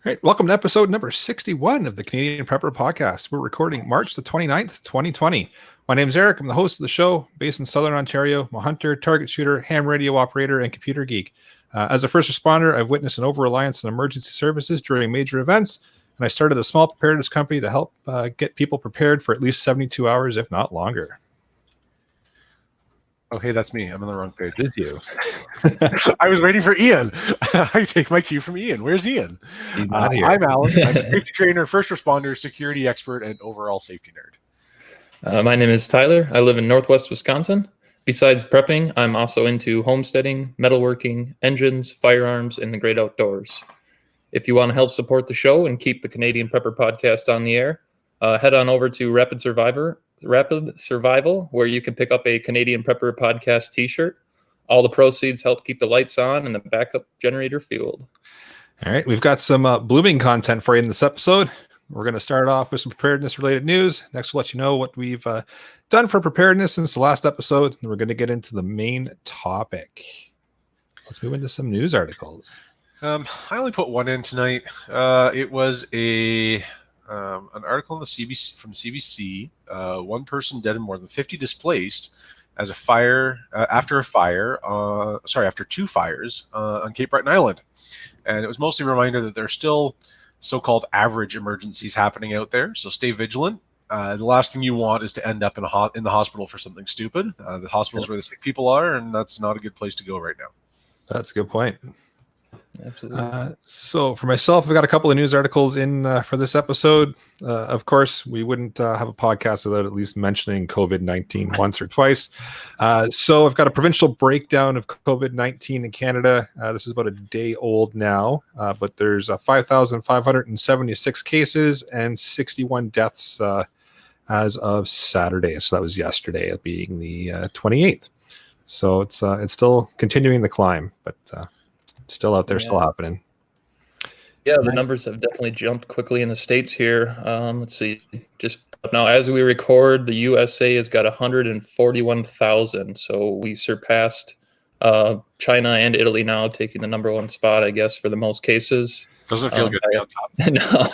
All right, welcome to episode number 61 of the Canadian Prepper Podcast. We're recording March the 29th, 2020. My name is Eric. I'm the host of the show, based in Southern Ontario. I'm a hunter, target shooter, ham radio operator, and computer geek. As a first responder, I've witnessed an over-reliance on emergency services during major events, and I started a small preparedness company to help get people prepared for at least 72 hours, if not longer. Oh, hey, that's me. I'm on the wrong page. It is you. I was waiting for Ian. I take my cue from Ian. Where's Ian? He's not here. I'm Alan. I'm a safety trainer, first responder, security expert, and overall safety nerd. My name is Tyler. I live in Northwest Wisconsin. Besides prepping, I'm also into homesteading, metalworking, engines, firearms, and the great outdoors. If you want to help support the show and keep the Canadian Prepper Podcast on the air, head on over to Rapid Survival, where you can pick up a Canadian Prepper Podcast t-shirt. All the proceeds help keep the lights on and the backup generator fueled. All right, we've got some blooming content for you in this episode. We're going to start off with some preparedness-related news. Next, we'll let you know what we've done for preparedness since the last episode, and we're going to get into the main topic. Let's move into some news articles. I only put one in tonight. It was an article on the CBC from CBC. One person dead and more than 50 displaced as a fire after two fires on Cape Breton Island, and it was mostly a reminder that there's still so-called average emergencies happening out there. So stay vigilant. The last thing you want is to end up in the hospital for something stupid. The hospital is where the sick people are, and that's not a good place to go right now. That's a good point. Absolutely. So for myself, I've got a couple of news articles in for this episode. Of course, we wouldn't have a podcast without at least mentioning COVID-19 once or twice. So I've got a provincial breakdown of COVID-19 in Canada. This is about a day old now, but there's 5,576 cases and 61 deaths as of Saturday. So that was yesterday, being the 28th. So it's still continuing the climb, but still out there, still happening. Yeah, the numbers have definitely jumped quickly in the States here. Let's see. Just now, as we record, the USA has got 141,000. So we surpassed China and Italy now, taking the number one spot, I guess, for the most cases. Doesn't it feel good to be on top? No.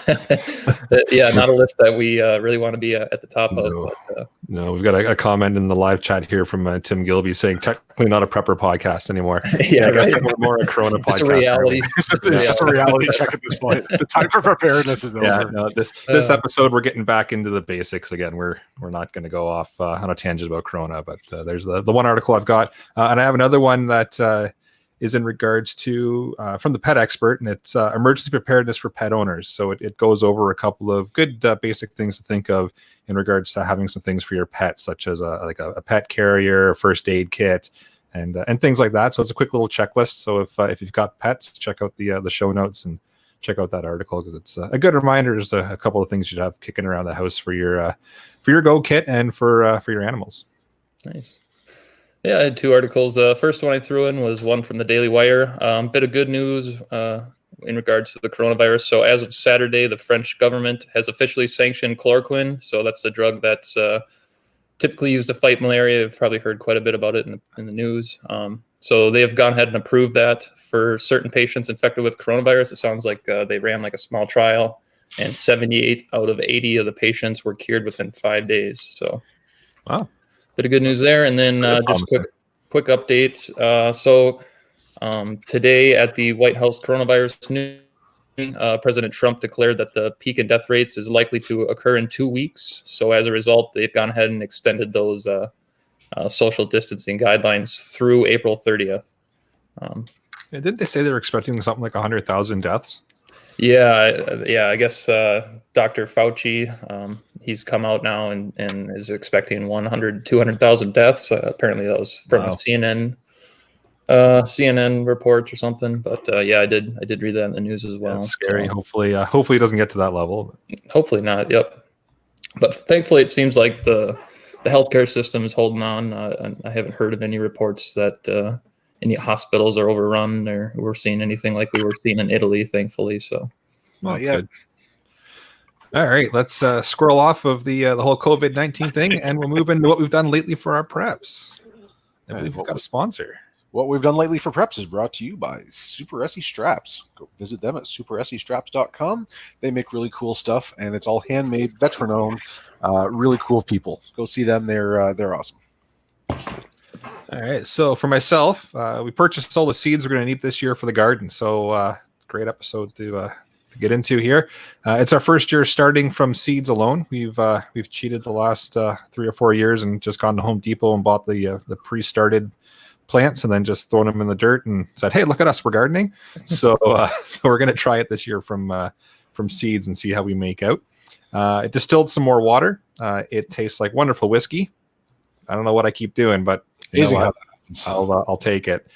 Yeah, not a list that we really want to be at the top of. But, no, we've got a comment in the live chat here from Tim Gilby saying technically not a prepper podcast anymore. Yeah, right. We're more a Corona podcast. It's a reality. It's just a reality check at this point. The time for preparedness is over. Yeah, no, this episode we're getting back into the basics again. We're not going to go off on a tangent about Corona, but there's the one article I've got, and I have another one that is in regards to from the pet expert, and it's emergency preparedness for pet owners. So it goes over a couple of good basic things to think of in regards to having some things for your pets, such as a pet carrier, a first aid kit, and things like that. So it's a quick little checklist. So if you've got pets, check out the show notes and check out that article, because it's a good reminder. There's a couple of things you'd have kicking around the house for your go kit and for your animals. Nice. Yeah, I had two articles. First one I threw in was one from the Daily Wire. Bit of good news in regards to the coronavirus. So as of Saturday, the French government has officially sanctioned chloroquine. So that's the drug that's typically used to fight malaria. You've probably heard quite a bit about it in the news. So they have gone ahead and approved that for certain patients infected with coronavirus. It sounds like they ran like a small trial, and 78 out of 80 of the patients were cured within 5 days. So, wow. Bit of good news there. And then just quick updates. So today at the White House coronavirus news, President Trump declared that the peak in death rates is likely to occur in 2 weeks. So as a result, they've gone ahead and extended those social distancing guidelines through April 30th. Didn't they say they were expecting something like 100,000 deaths? Yeah. I guess Dr. Fauci, he's come out now and is expecting 200,000 deaths. Apparently, that was from a CNN report or something. But yeah, I did read that in the news as well. That's scary. Hopefully it doesn't get to that level. Hopefully not. Yep. But thankfully, it seems like the healthcare system is holding on. I haven't heard of any reports that any hospitals are overrun, or we're seeing anything like we were seeing in Italy, thankfully. So, well, that's good. All right, let's scroll off of the whole COVID-19 thing, and we'll move into what we've done lately for our preps. I believe we've got a sponsor. What we've done lately for preps is brought to you by Super Essie Straps. Go visit them at superessiestraps.com. They make really cool stuff, and it's all handmade, veteran-owned, really cool people. Go see them. They're awesome. All right. So for myself, we purchased all the seeds we're going to need this year for the garden. So great episode to get into here. It's our first year starting from seeds alone. We've cheated the last 3 or 4 years and just gone to Home Depot and bought the pre-started plants and then just thrown them in the dirt and said, "Hey, look at us, we're gardening." So we're going to try it this year from seeds and see how we make out. It distilled some more water. It tastes like wonderful whiskey. I don't know what I keep doing, but I'll take it.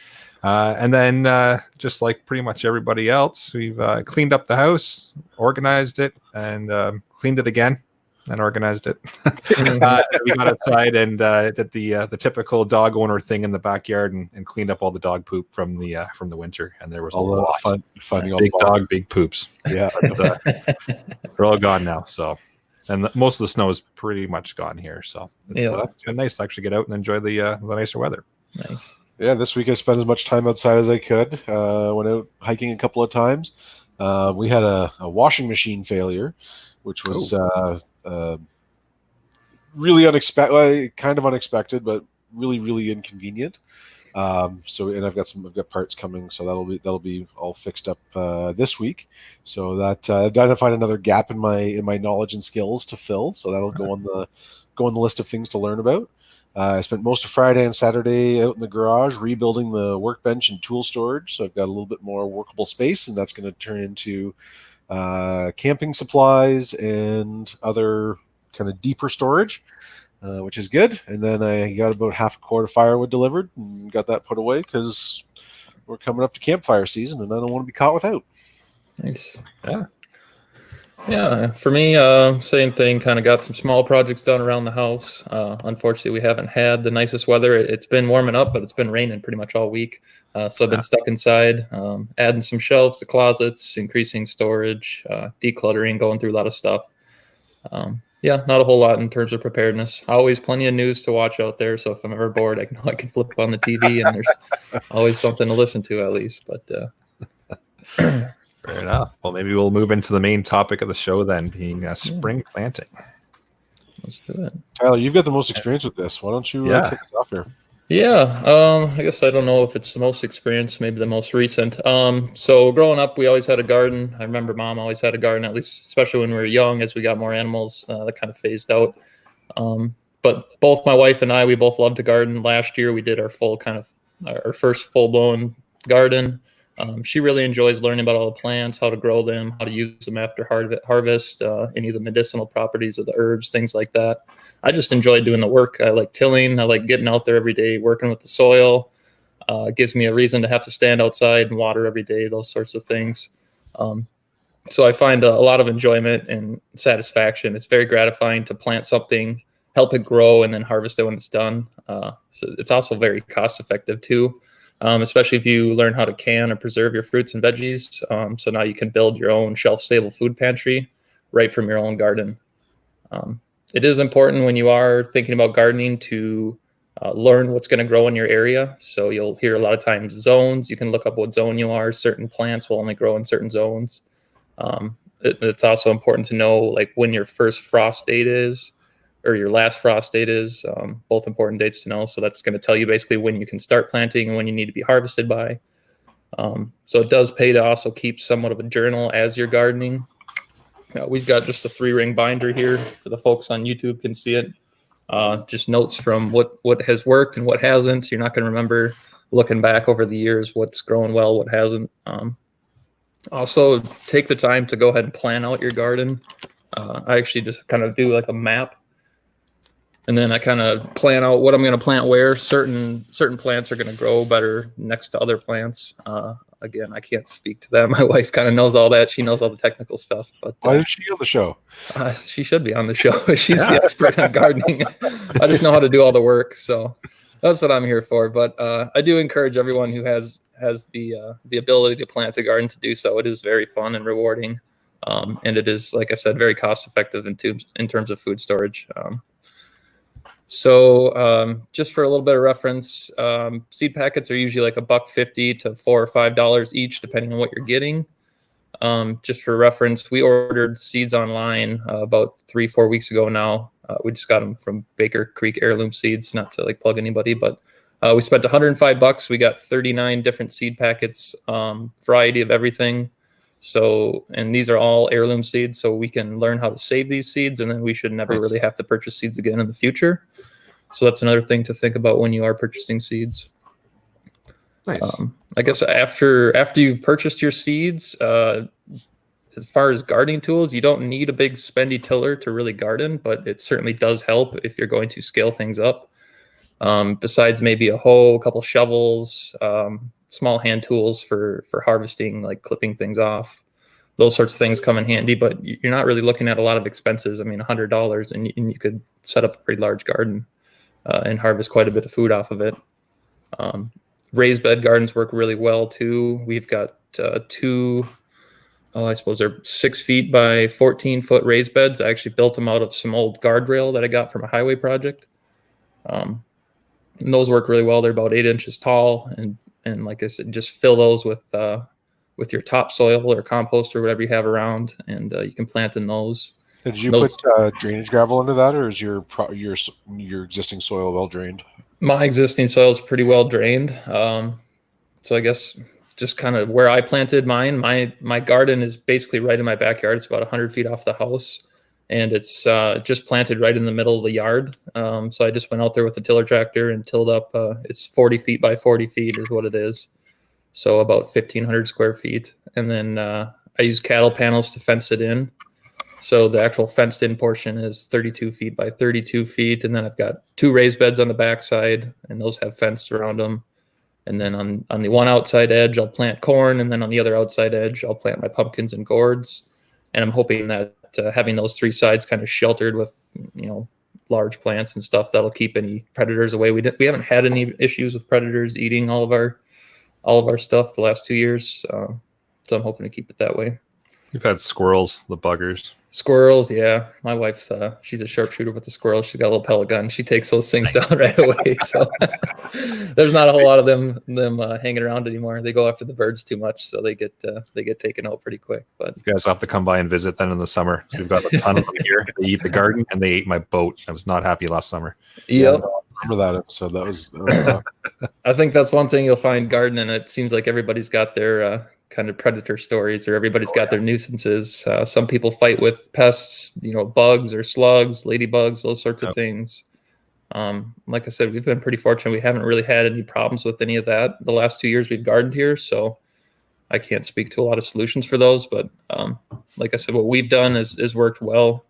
And then just like pretty much everybody else, we've cleaned up the house, organized it, and cleaned it again. And organized it. We got outside and did the typical dog owner thing in the backyard and cleaned up all the dog poop from the winter. And there was a lot of finding all big dog, big poops. Yeah, they're all gone now. So, and most of the snow is pretty much gone here. So it's been nice to actually get out and enjoy the nicer weather. Nice. Yeah, this week I spent as much time outside as I could. Went out hiking a couple of times. We had a washing machine failure, which was really unexpected, kind of unexpected, but really, really inconvenient. And I've got parts coming, so that'll be all fixed up this week. So that identified another gap in my knowledge and skills to fill. So that'll go on the list of things to learn about. I spent most of Friday and Saturday out in the garage rebuilding the workbench and tool storage. So I've got a little bit more workable space, and that's going to turn into camping supplies and other kind of deeper storage, which is good. And then I got about half a quart of firewood delivered and got that put away because we're coming up to campfire season and I don't want to be caught without. Nice. Yeah, for me, same thing. Kind of got some small projects done around the house. Unfortunately, we haven't had the nicest weather. It's been warming up, but it's been raining pretty much all week. So I've been stuck inside, adding some shelves to closets, increasing storage, decluttering, going through a lot of stuff. Not a whole lot in terms of preparedness. Always plenty of news to watch out there. So if I'm ever bored, I can flip on the TV and there's always something to listen to at least. But fair enough. Well, maybe we'll move into the main topic of the show then, being spring planting. Let's do it. Tyler, you've got the most experience with this. Why don't you kick us off here? Yeah, I guess I don't know if it's the most experienced, maybe the most recent. So growing up, we always had a garden. I remember Mom always had a garden, at least especially when we were young. As we got more animals, that kind of phased out. But both my wife and I, we both loved to garden. Last year, we did our first full-blown garden. She really enjoys learning about all the plants, how to grow them, how to use them after harvest, any of the medicinal properties of the herbs, things like that. I just enjoy doing the work. I like tilling. I like getting out there every day, working with the soil. It gives me a reason to have to stand outside and water every day, those sorts of things. So I find a lot of enjoyment and satisfaction. It's very gratifying to plant something, help it grow, and then harvest it when it's done. So it's also very cost effective too. Especially if you learn how to can or preserve your fruits and veggies. So now you can build your own shelf-stable food pantry right from your own garden. It is important when you are thinking about gardening to learn what's going to grow in your area. So you'll hear a lot of times zones. You can look up what zone you are. Certain plants will only grow in certain zones. It's also important to know like when your first frost date is or your last frost date is, both important dates to know. So that's going to tell you basically when you can start planting and when you need to be harvested by. So it does pay to also keep somewhat of a journal as you're gardening. We've got just a 3-ring binder here for the folks on YouTube can see it. Just notes from what has worked and what hasn't. So you're not going to remember looking back over the years what's growing well, what hasn't. Also, take the time to go ahead and plan out your garden. I actually just kind of do like a map. And then I kind of plan out what I'm going to plant where. Certain plants are going to grow better next to other plants. Again, I can't speak to that. My wife kind of knows all that. She knows all the technical stuff. But why is she on the show? She should be on the show. She's the expert on gardening. I just know how to do all the work. So that's what I'm here for. But I do encourage everyone who has the ability to plant a garden to do so. It is very fun and rewarding. And it is, like I said, very cost effective in terms of food storage. So just for a little bit of reference, seed packets are usually like $1.50 to $4 or $5 each, depending on what you're getting. Just for reference, we ordered seeds online about 3-4 weeks ago now. We just got them from Baker Creek Heirloom Seeds, not to like plug anybody, but we spent $105. We got 39 different seed packets, variety of everything. So, and these are all heirloom seeds, so we can learn how to save these seeds, and then we should never really have to purchase seeds again in the future. So that's another thing to think about when you are purchasing seeds. Nice. I guess after you've purchased your seeds, as far as gardening tools, you don't need a big spendy tiller to really garden, but it certainly does help if you're going to scale things up. Besides maybe a hoe, a couple shovels, small hand tools for harvesting, like clipping things off. Those sorts of things come in handy, but you're not really looking at a lot of expenses. I mean, $100 and you could set up a pretty large garden and harvest quite a bit of food off of it. Raised bed gardens work really well too. We've got two, I suppose they're 6 feet by 14 foot raised beds. I actually built them out of some old guardrail that I got from a highway project. And those work really well. They're about 8 inches tall, and like I said, just fill those with your topsoil or compost or whatever you have around, and you can plant in those. Did you put drainage gravel into that, or is your existing soil well drained? My existing soil is pretty well drained. So I guess just kind of where I planted mine, my garden is basically right in my backyard. It's about 100 feet off the house, and it's just planted right in the middle of the yard. So I just went out there with the tiller tractor and tilled up. It's 40 feet by 40 feet is what it is. So about 1,500 square feet. And then I use cattle panels to fence it in. So the actual fenced in portion is 32 feet by 32 feet. And then I've got 2 raised beds on the backside, and those have fenced around them. And then on the one outside edge, I'll plant corn. And then on the other outside edge, I'll plant my pumpkins and gourds. And I'm hoping that having those 3 sides kind of sheltered with, large plants and stuff, that'll keep any predators away. We haven't had any issues with predators eating all of our stuff the last 2 years. So I'm hoping to keep it that way. You've had squirrels, the buggers. Squirrels, yeah. My wife's she's a sharpshooter with the squirrels. She's got a little pellet gun. She takes those things down right away. So there's not a whole lot of them hanging around anymore. They go after the birds too much, so they get taken out pretty quick. But you guys have to come by and visit then in the summer. So we've got a ton of them here. They eat the garden and they ate my boat. I was not happy last summer. Yep. I remember that episode. That was I think that's one thing you'll find gardening. It seems like everybody's got their kind of predator stories, or everybody's got their nuisances. Some people fight with pests, bugs or slugs, ladybugs, those sorts of things. Like I said, we've been pretty fortunate. We haven't really had any problems with any of that the last 2 years we've gardened here. So I can't speak to a lot of solutions for those, but like I said, what we've done is worked well.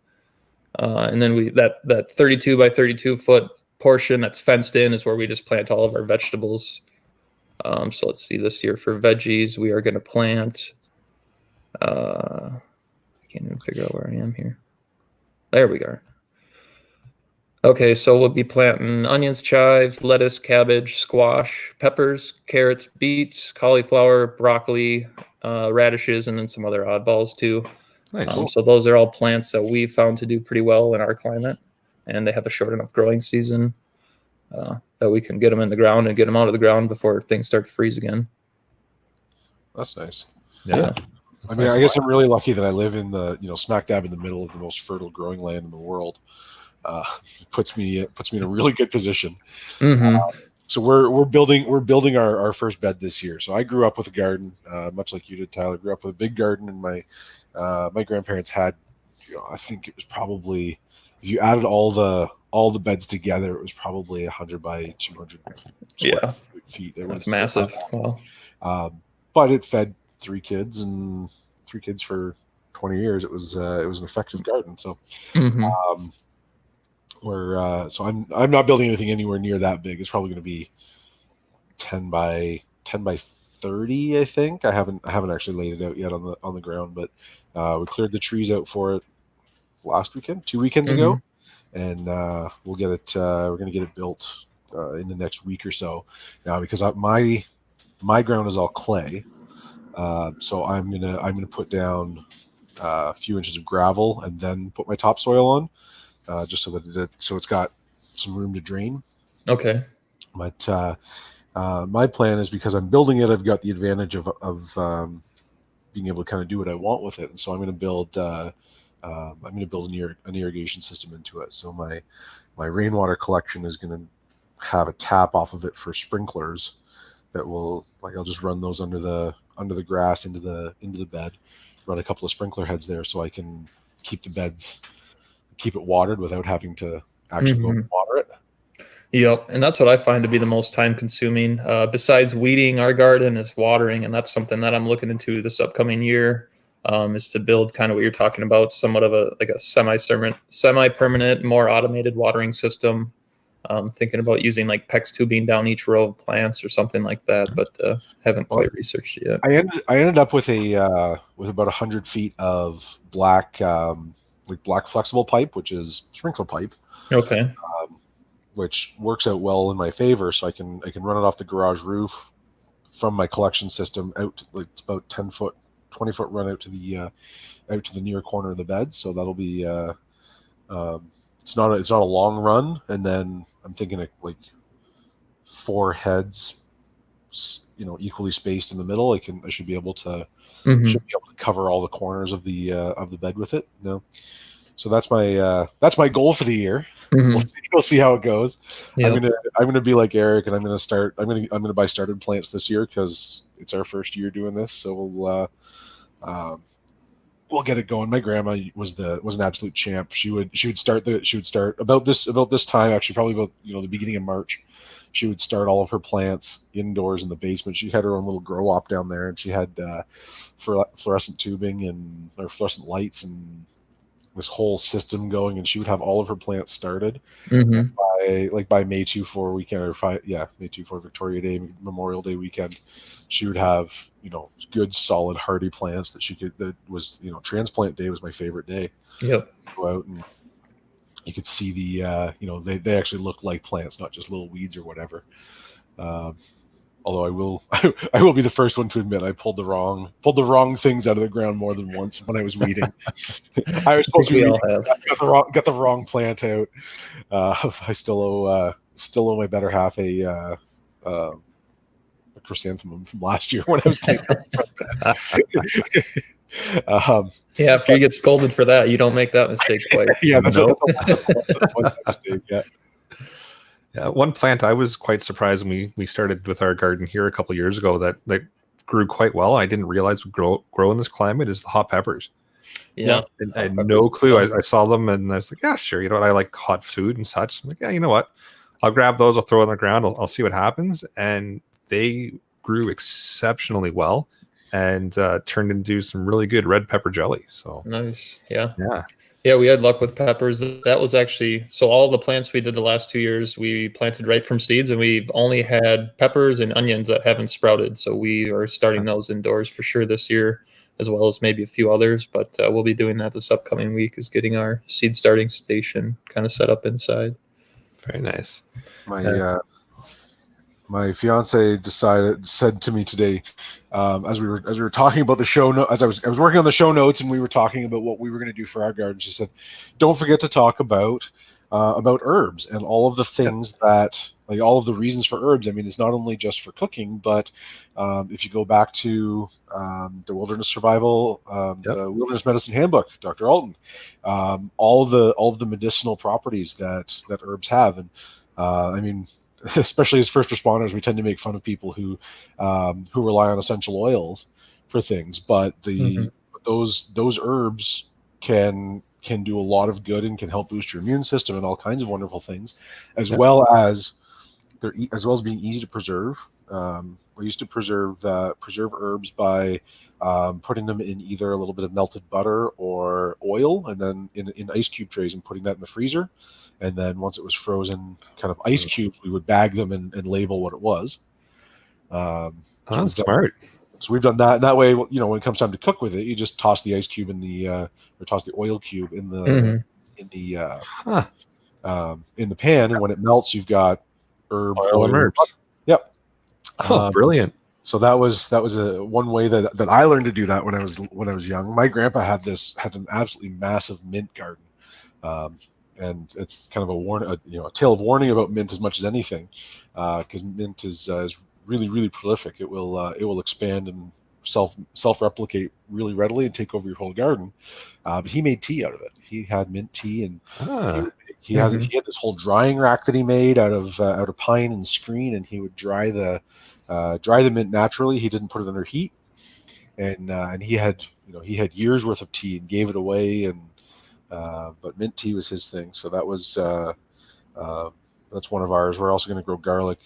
And then that 32 by 32 foot portion that's fenced in is where we just plant all of our vegetables. So let's see, this year for veggies, we are going to plant, I can't even figure out where I am here. There we go. Okay, so we'll be planting onions, chives, lettuce, cabbage, squash, peppers, carrots, beets, cauliflower, broccoli, radishes, and then some other oddballs too. Nice. So those are all plants that we found to do pretty well in our climate, and they have a short enough growing season that we can get them in the ground and get them out of the ground before things start to freeze again. That's nice. Yeah. I mean, I guess I'm really lucky that I live in the, smack dab in the middle of the most fertile growing land in the world. It puts me in a really good position. Mm-hmm. So we're building our first bed this year. So I grew up with a garden, much like you did, Tyler. Grew up with a big garden, and my grandparents had, I think it was probably, if you added all the beds together, it was probably 100 by 200 feet. That's massive. Wow. But it fed 3 kids for 20 years. It was an effective garden. So, so I'm not building anything anywhere near that big. It's probably going to be 10 by 30, I think. I haven't actually laid it out yet on the ground, but we cleared the trees out for it last weekend, 2 weekends ago, and we'll get it. We're going to get it built in the next week or so. Now, because my ground is all clay, so I'm gonna put down a few inches of gravel and then put my topsoil on, just so that it's got room to drain. Okay. But my plan is, because I'm building it, I've got the advantage of being able to kind of do what I want with it, and so I'm going to build an irrigation system into it. So my rainwater collection is going to have a tap off of it for sprinklers that will, like, I'll just run those under the grass into the bed, run a couple of sprinkler heads there, so I can keep it watered without having to actually go and water it. Yep, and that's what I find to be the most time consuming. Besides weeding our garden, is watering, and that's something that I'm looking into this upcoming year. Is to build kind of what you're talking about, somewhat of a semi-permanent, more automated watering system. Thinking about using like PEX tubing down each row of plants or something like that, but haven't quite researched it yet. I ended up with with about 100 feet of black flexible pipe, which is sprinkler pipe. Okay. Which works out well in my favor, so I can run it off the garage roof from my collection system out to, like, it's about 20 foot run out to the near corner of the bed. So that'll be it's not a long run, and then I'm thinking of like 4 heads, equally spaced in the middle. I should be able to cover all the corners of the bed with it. So that's my goal for the year. We'll see how it goes. Yep. I'm gonna be like Eric, and I'm gonna buy started plants this year, because it's our first year doing this. So we'll get it going. My grandma was an absolute champ. She would start about this time, actually probably about the beginning of March. She would start all of her plants indoors in the basement. She had her own little grow op down there, and she had fluorescent tubing or fluorescent lights and this whole system going, and she would have all of her plants started by May 24 weekend, May 24 Victoria Day, Memorial Day weekend. She would have good solid hardy plants that was transplant day was my favorite day. Yep. Go out and you could see they actually look like plants, not just little weeds or whatever. Although I will be the first one to admit I pulled the wrong things out of the ground more than once when I was weeding. I was supposed to be got the wrong plant out. I still owe my better half a chrysanthemum from last year when I was cleaning up. Yeah, after you get scolded for that, you don't make that mistake twice. Yeah, that's a mistake. Yeah. Yeah, one plant I was quite surprised when we started with our garden here a couple of years ago that grew quite well. I didn't realize would grow in this climate is the hot peppers. Yeah, I had no clue. I saw them and I was like, yeah, sure. You know what? I like hot food and such. I'm like, yeah, you know what? I'll grab those. I'll throw it on the ground. I'll see what happens. And they grew exceptionally well and turned into some really good red pepper jelly. So nice. Yeah. Yeah, we had luck with peppers. That was actually, so all the plants we did the last 2 years, we planted right from seeds, and we've only had peppers and onions that haven't sprouted. So we are starting those indoors for sure this year, as well as maybe a few others. But we'll be doing that this upcoming week, is getting our seed starting station kind of set up inside. Very nice. My fiance said to me today, as we were talking about the show note, as I was working on the show notes and we were talking about what we were going to do for our garden, she said, "Don't forget to talk about herbs and all of the things that, like, all of the reasons for herbs. I mean, it's not only just for cooking, but if you go back to the Wilderness Survival, the Wilderness Medicine Handbook, Dr. Alton, all of the medicinal properties that herbs have, and I mean." Especially as first responders, we tend to make fun of people who rely on essential oils for things, but those herbs can do a lot of good and can help boost your immune system and all kinds of wonderful things, as well as being easy to preserve. We used to preserve herbs by putting them in either a little bit of melted butter or oil, and then in ice cube trays, and putting that in the freezer. And then once it was frozen, kind of ice cubes, we would bag them and label what it was. Smart. So we've done that. That way, when it comes time to cook with it, you just toss the ice cube in or toss the oil cube in the pan, and when it melts, you've got oil and herbs. Yep. Oh, brilliant. So that was one way that I learned to do that when I was young. My grandpa had an absolutely massive mint garden. and it's kind of a tale of warning about mint as much as anything, because mint is really, really prolific. It will expand and self-replicate really readily and take over your whole garden. But he made tea out of it. He had mint tea, and he had this whole drying rack that he made out of pine and screen, and he would dry the mint naturally. He didn't put it under heat, and he had years worth of tea and gave it away, and but mint tea was his thing. So that was that's one of ours. We're also going to grow garlic.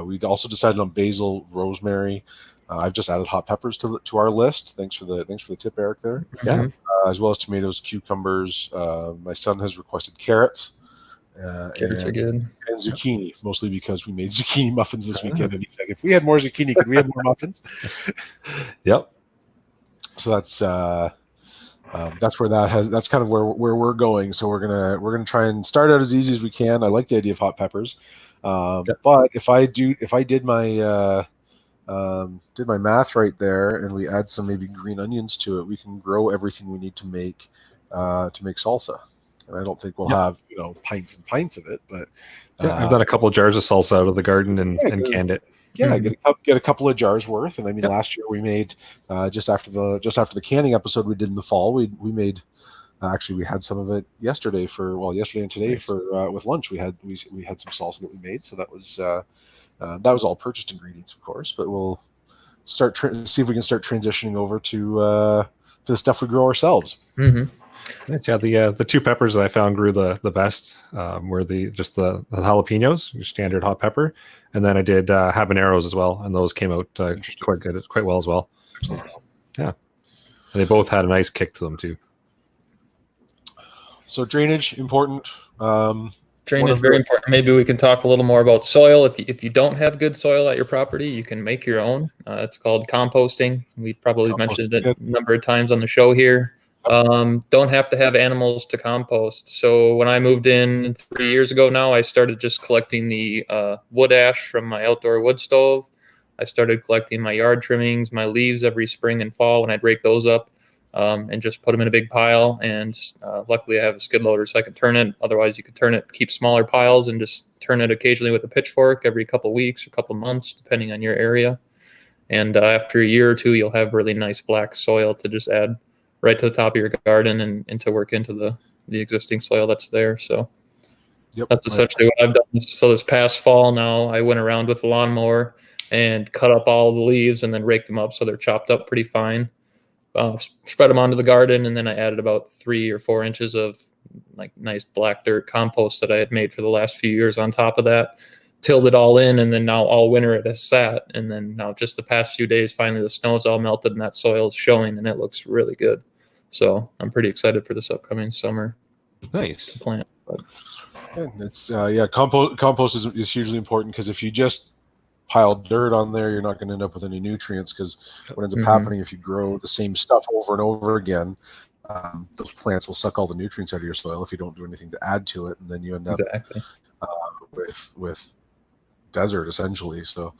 We also decided on basil, rosemary. I've just added hot peppers to our list. Thanks for the tip, Eric. There, Yeah. As well as tomatoes, cucumbers. My son has requested carrots. Carrots are good. And zucchini, mostly because we made zucchini muffins this weekend. And he said, if we had more zucchini, could we have more muffins? Yep. So that's where that's kind of where we're going. So we're gonna try and start out as easy as we can. I like the idea of hot peppers, but if I did my math right there, and we add some maybe green onions to it, we can grow everything we need to make salsa. And I don't think we'll have pints and pints of it, but I've done a couple of jars of salsa out of the garden and canned it. Yeah, get a couple of jars worth. And I mean, last year we made just after the canning episode we did in the fall, we made actually we had some of it yesterday and today for with lunch. We had some salsa that we made, so that was all purchased ingredients, of course. But we'll see if we can start transitioning over to the stuff we grow ourselves. Mm-hmm. Yeah, the two peppers that I found grew the best were the jalapenos, your standard hot pepper, and then I did habaneros as well, and those came out quite well as well. Yeah, and they both had a nice kick to them too. So drainage important. Drainage very important. Maybe we can talk a little more about soil. If you don't have good soil at your property, you can make your own. It's called composting. We've probably mentioned it a number of times on the show here. Don't have to have animals to compost. So when I moved in 3 years ago now, I started just collecting the wood ash from my outdoor wood stove. I started collecting my yard trimmings, my leaves every spring and fall when I'd rake those up, and just put them in a big pile. And luckily I have a skid loader so I can turn it. Otherwise you could keep smaller piles and just turn it occasionally with a pitchfork every couple weeks or couple months, depending on your area. And after a year or two, you'll have really nice black soil to just add right to the top of your garden and to work into the existing soil that's there. So that's essentially what I've done. So this past fall now, I went around with the lawnmower and cut up all the leaves and then raked them up so they're chopped up pretty fine. Spread them onto the garden, and then I added about 3 or 4 inches of like nice black dirt compost that I had made for the last few years on top of that. Tilled it all in, and then now all winter it has sat. And then now just the past few days, finally the snow's all melted and that soil is showing, and it looks really good. So I'm pretty excited for this upcoming summer. Nice to plant. But it's compost is hugely important, because if you just pile dirt on there, you're not going to end up with any nutrients, because what ends up happening if you grow the same stuff over and over again, those plants will suck all the nutrients out of your soil if you don't do anything to add to it, and then you end up with desert essentially. So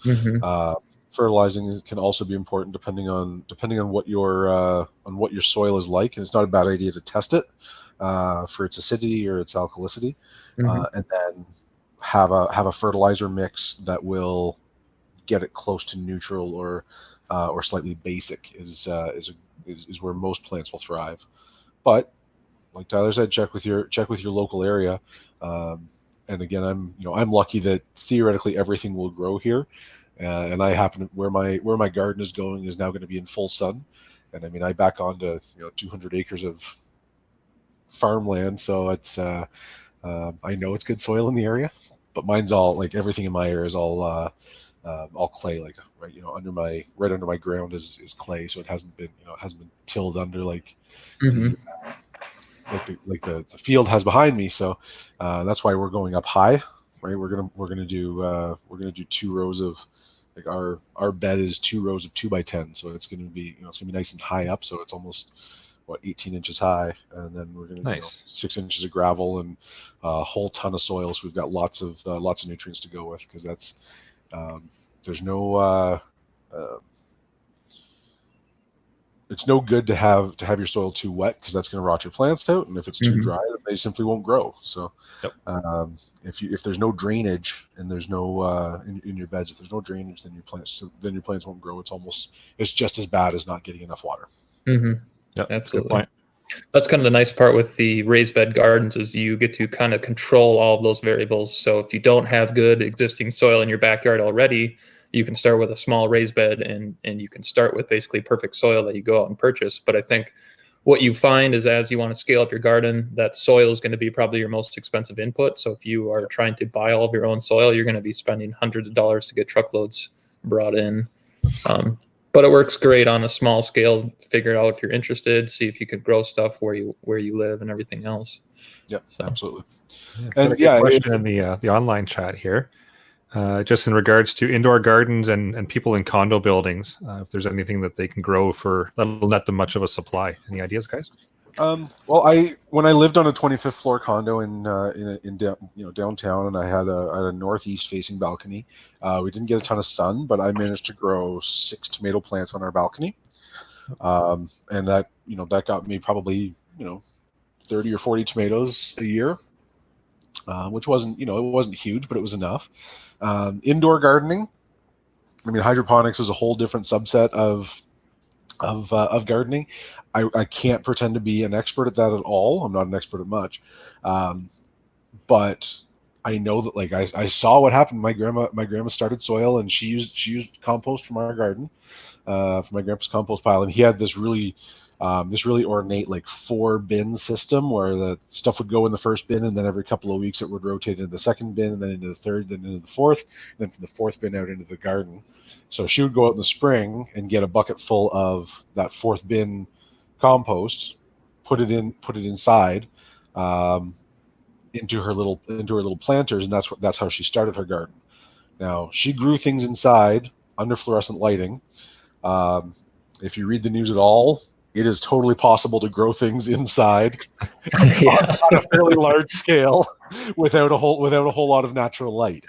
fertilizing can also be important depending on what your soil is like, and it's not a bad idea to test it for its acidity or its alkalicity, and then have a fertilizer mix that will get it close to neutral or slightly basic is where most plants will thrive. But like Tyler said, check with your local area. And again, I'm lucky that theoretically everything will grow here, and I happen to, where my garden is going is now going to be in full sun, and I mean I back onto 200 acres of farmland, so it's I know it's good soil in the area, but mine's all like everything in my area is all clay, like under my ground is clay, so it hasn't been tilled under like. Like the field has behind me, so that's why we're going up high, right? We're gonna do 2 rows of, like our bed is 2 rows of 2x10, so it's gonna be nice and high up, so it's almost 18 inches high, and then we're gonna do 6 inches of gravel and a whole ton of soil, so we've got lots of nutrients to go with, because that's there's no it's no good to have your soil too wet, because that's going to rot your plants out, and if it's too dry, they simply won't grow. So if there's no drainage and there's no in your beds, if there's no drainage, then your plants won't grow. It's just as bad as not getting enough water. Yep, that's a good point. That's kind of the nice part with the raised bed gardens, is you get to kind of control all of those variables. So if you don't have good existing soil in your backyard already, you can start with a small raised bed, and you can start with basically perfect soil that you go out and purchase. But I think what you find is, as you want to scale up your garden, that soil is going to be probably your most expensive input. So if you are trying to buy all of your own soil, you're going to be spending hundreds of dollars to get truckloads brought in. But it works great on a small scale. Figure it out if you're interested. See if you could grow stuff where you live and everything else. Yep, so. Absolutely. And question in the online chat here, just in regards to indoor gardens and people in condo buildings, if there's anything that they can grow that'll net them much of a supply. Any ideas, guys? Well, when I lived on a 25th floor condo in downtown, and I had a northeast facing balcony. We didn't get a ton of sun, but I managed to grow 6 tomato plants on our balcony, and that got me probably 30 or 40 tomatoes a year, which wasn't it wasn't huge, but it was enough. Indoor gardening, I mean, hydroponics is a whole different subset of gardening. I can't pretend to be an expert at that at all. I'm not an expert at much, but I know that, like, I saw what happened. My grandma started soil, and she used compost from our garden, from my grandpa's compost pile, and he had this really ornate, like, 4-bin system where the stuff would go in the first bin, and then every couple of weeks it would rotate into the second bin, and then into the third, then into the fourth, and then from the fourth bin out into the garden. So she would go out in the spring and get a bucket full of that 4th bin compost, put it inside, into her little planters, and that's how she started her garden. Now, she grew things inside under fluorescent lighting. If you read the news at all, it is totally possible to grow things inside on a fairly large scale without a whole lot of natural light.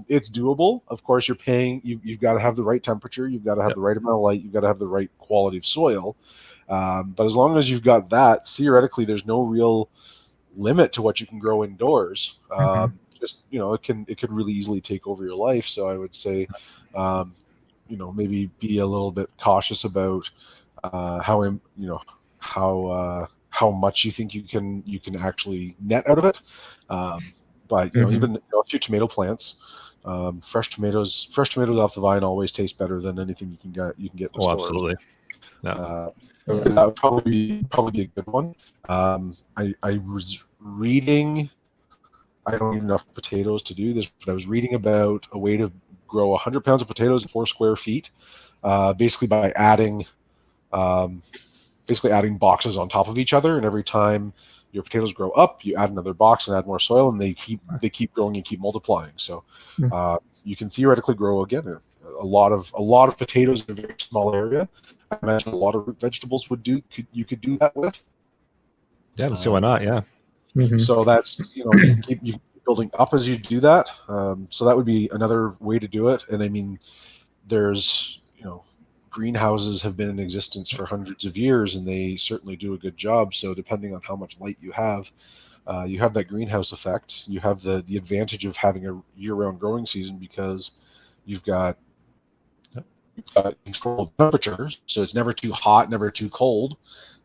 It's doable. Of course, you've got to have the right temperature. You've got to have the right amount of light. You've got to have the right quality of soil. But as long as you've got that, theoretically, there's no real limit to what you can grow indoors. Just, it could really easily take over your life. So I would say, maybe be a little bit cautious about how much you think you can actually net out of it. But even a few tomato plants, fresh tomatoes off the vine always taste better than anything you can get in the store. Absolutely. That would probably be a good one. I was reading, I don't even have potatoes to do this, but I was reading about a way to grow 100 pounds of potatoes in 4 square feet, basically by adding boxes on top of each other, and every time your potatoes grow up, you add another box and add more soil, and they keep growing and keep multiplying. So you can theoretically grow, again, a lot of potatoes in a very small area. I imagine a lot of root vegetables you could do that with. Yeah, let's see why not. Yeah. So that's, you can keep building up as you do that. So that would be another way to do it. And I mean, there's, greenhouses have been in existence for hundreds of years, and they certainly do a good job. So depending on how much light you have that greenhouse effect. You have the advantage of having a year-round growing season, because you've got controlled temperatures, so it's never too hot, never too cold.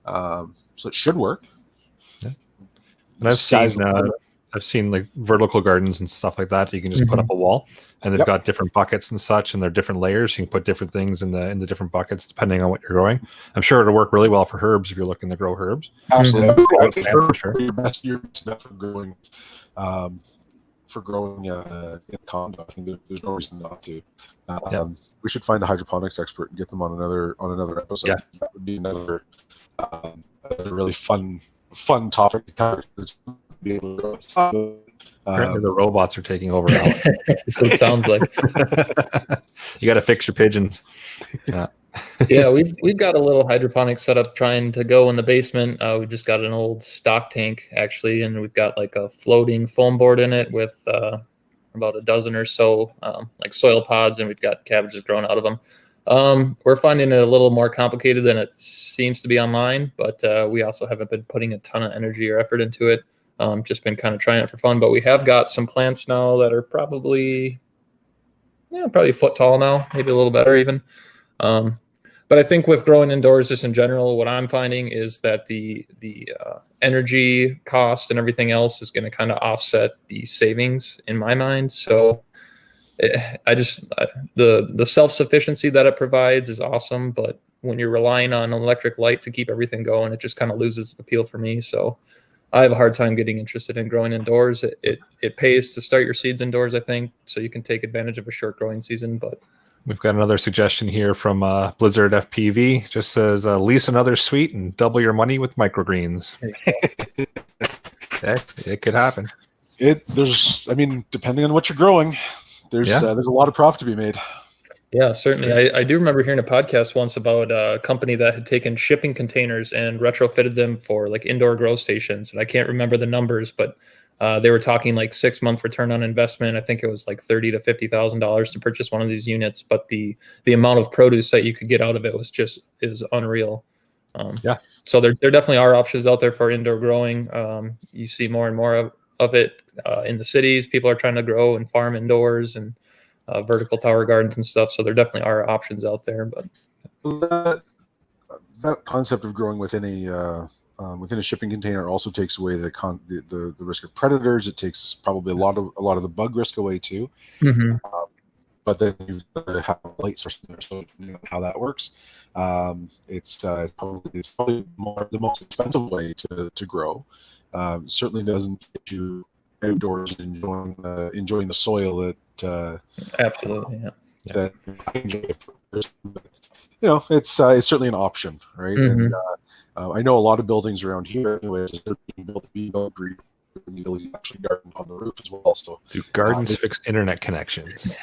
So it should work. Yeah. And I've seen like vertical gardens and stuff like that. You can just put up a wall, and they've got different buckets and such, and they're different layers. You can put different things in the different buckets depending on what you're growing. I'm sure it'll work really well for herbs if you're looking to grow herbs. Absolutely, that's for sure. Your best stuff for growing. In a condo, I think there's no reason not to. We should find a hydroponics expert and get them on another episode. Yeah. That would be another really fun topic to cover. Be able to grow. Apparently the robots are taking over now. That's what it sounds like. You got to fix your pigeons. Yeah, we've got a little hydroponic setup trying to go in the basement. We just got an old stock tank, actually, and we've got like a floating foam board in it with about a dozen or so like soil pods, and we've got cabbages growing out of them. We're finding it a little more complicated than it seems to be online, but we also haven't been putting a ton of energy or effort into it. Just been kind of trying it for fun, but we have got some plants now that are probably a foot tall now, maybe a little better even. But I think with growing indoors, just in general, what I'm finding is that the energy cost and everything else is going to kind of offset the savings in my mind. So the self-sufficiency that it provides is awesome, but when you're relying on electric light to keep everything going, it just kind of loses the appeal for me. So I have a hard time getting interested in growing indoors. It pays to start your seeds indoors, I think, so you can take advantage of a short growing season. But we've got another suggestion here from Blizzard FPV. Just says lease another suite and double your money with microgreens. It could happen. Depending on what you're growing, there's a lot of profit to be made. Yeah, certainly. I do remember hearing a podcast once about a company that had taken shipping containers and retrofitted them for like indoor grow stations. And I can't remember the numbers, but they were talking like 6-month return on investment. I think it was like $30,000 to $50,000 to purchase one of these units. But the amount of produce that you could get out of it was unreal. So there definitely are options out there for indoor growing. You see more and more of it in the cities. People are trying to grow and farm indoors and vertical tower gardens and stuff. So there definitely are options out there. But that concept of growing within a shipping container also takes away the risk of predators. It takes probably a lot of the bug risk away too. Mm-hmm. But then you have a light source there, so you know how that works. It's probably the most expensive way to grow. Certainly doesn't get you outdoors and enjoying the soil that absolutely, that I enjoy. It's certainly an option, right? Mm-hmm. And I know a lot of buildings around here, anyways, they're being built to be green, and the ability to actually garden on the roof as well. So do gardens fix internet connections?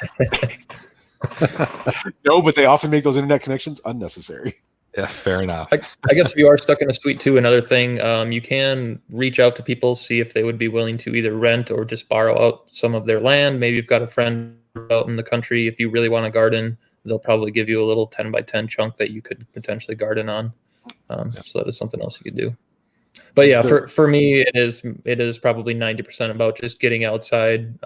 No, but they often make those internet connections unnecessary. Yeah, fair enough. I guess if you are stuck in a suite too, another thing, you can reach out to people, see if they would be willing to either rent or just borrow out some of their land. Maybe you've got a friend out in the country. If you really want to garden, they'll probably give you a little 10 by 10 chunk that you could potentially garden on. So that is something else you could do. But yeah, for me, it is probably 90% about just getting outside.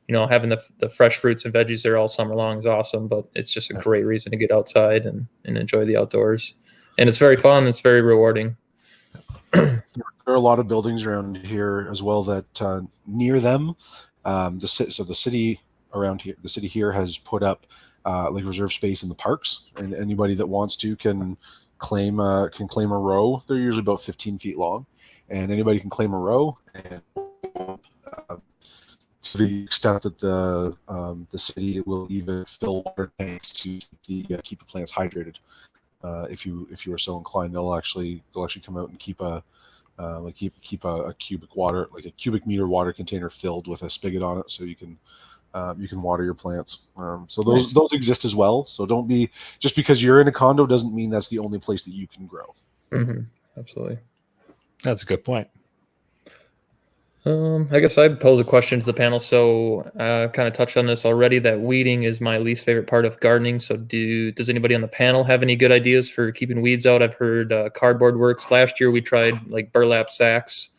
Having the fresh fruits and veggies there all summer long is awesome, but it's just a great reason to get outside and enjoy the outdoors. And it's very fun. It's very rewarding. There are a lot of buildings around here as well that near them, the city around here, the city here has put up like reserve space in the parks, and anybody that wants to can claim a row. They're usually about 15 feet long, and anybody can claim a row. And to the extent that the city will even fill water tanks to keep the plants hydrated. If you are so inclined, they'll actually come out and keep a cubic meter water container filled with a spigot on it, so you can water your plants. So those exist as well. So don't be, just because you're in a condo doesn't mean that's the only place that you can grow. Mm-hmm. Absolutely. That's a good point. I guess I'd pose a question to the panel. So kind of touched on this already, that weeding is my least favorite part of gardening. So does anybody on the panel have any good ideas for keeping weeds out? I've heard cardboard works. Last year we tried like burlap sacks,